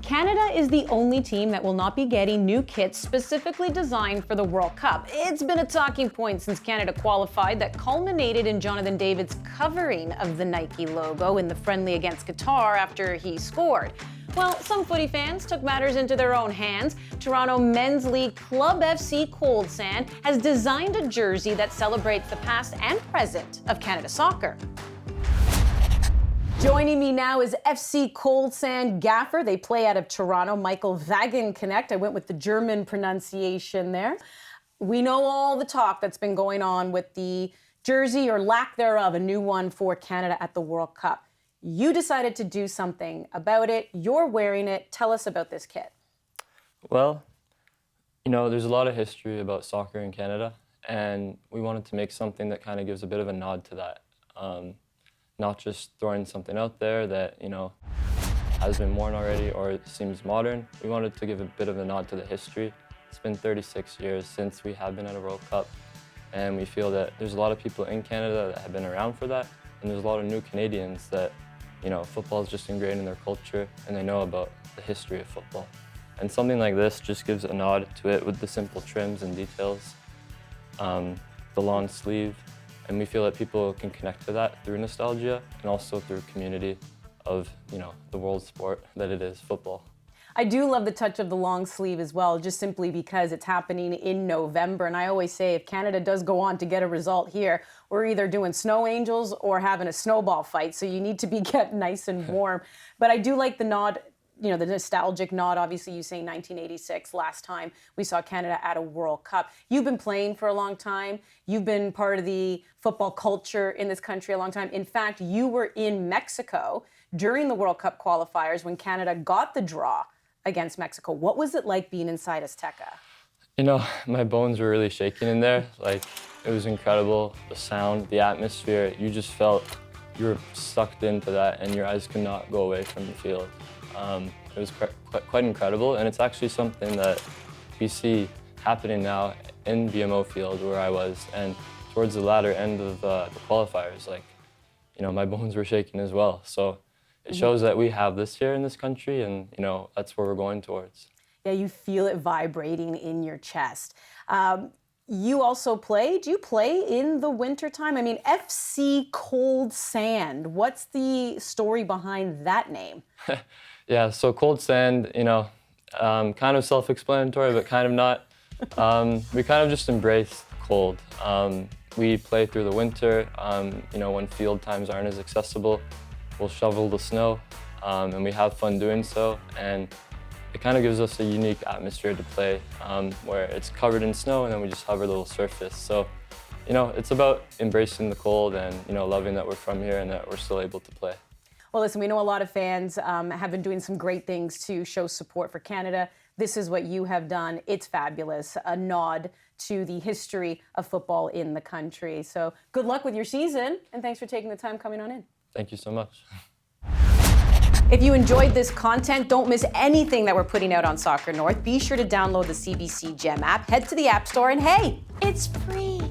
Canada is the only team that will not be getting new kits specifically designed for the World Cup. It's been a talking point since Canada qualified that culminated in Jonathan David's covering of the Nike logo in the friendly against Qatar after he scored. Well, some footy fans took matters into their own hands. Toronto Men's League club FC Cold Sand has designed a jersey that celebrates the past and present of Canada soccer. Joining me now is FC Cold Sand gaffer. They play out of Toronto, Michael Wagenknecht. I went with the German pronunciation there. We know all the talk that's been going on with the jersey, or lack thereof, a new one for Canada at the World Cup. You decided to do something about it. You're wearing it. Tell us about this kit. Well, there's a lot of history about soccer in Canada, and we wanted to make something that kind of gives a bit of a nod to that. Not just throwing something out there that, has been worn already or it seems modern. We wanted to give a bit of a nod to the history. It's been 36 years since we have been at a World Cup, and we feel that there's a lot of people in Canada that have been around for that, and there's a lot of new Canadians that, football is just ingrained in their culture, and they know about the history of football. And something like this just gives a nod to it with the simple trims and details, the long sleeve. And we feel that people can connect to that through nostalgia and also through community of, the world sport that it is, football. I do love the touch of the long sleeve as well, just simply because it's happening in November. And I always say if Canada does go on to get a result here, we're either doing snow angels or having a snowball fight. So you need to be kept nice and warm. But I do like the nod, the nostalgic nod. Obviously, you say 1986, last time we saw Canada at a World Cup. You've been playing for a long time. You've been part of the football culture in this country a long time. In fact, you were in Mexico during the World Cup qualifiers when Canada got the draw against Mexico. What was it like being inside Azteca? My bones were really shaking in there. It was incredible. The sound, the atmosphere, you just felt you were sucked into that and your eyes could not go away from the field. It was quite incredible, and it's actually something that we see happening now in BMO field where I was, and towards the latter end of the qualifiers, my bones were shaking as well. So it shows that we have this here in this country, and that's where we're going towards. Yeah, you feel it vibrating in your chest. You also play. Do you play in the wintertime? FC Cold Sand. What's the story behind that name? Yeah, so Cold Sand, kind of self-explanatory, but kind of not. We kind of just embrace cold. We play through the winter, when field times aren't as accessible. We'll shovel the snow, and we have fun doing so. And it kind of gives us a unique atmosphere to play, where it's covered in snow and then we just hover the little surface. So, it's about embracing the cold and, loving that we're from here and that we're still able to play. Well, listen, we know a lot of fans have been doing some great things to show support for Canada. This is what you have done. It's fabulous. A nod to the history of football in the country. So good luck with your season, and thanks for taking the time coming on in. Thank you so much. If you enjoyed this content, don't miss anything that we're putting out on Soccer North. Be sure to download the CBC Gem app, head to the App Store, and hey, it's free.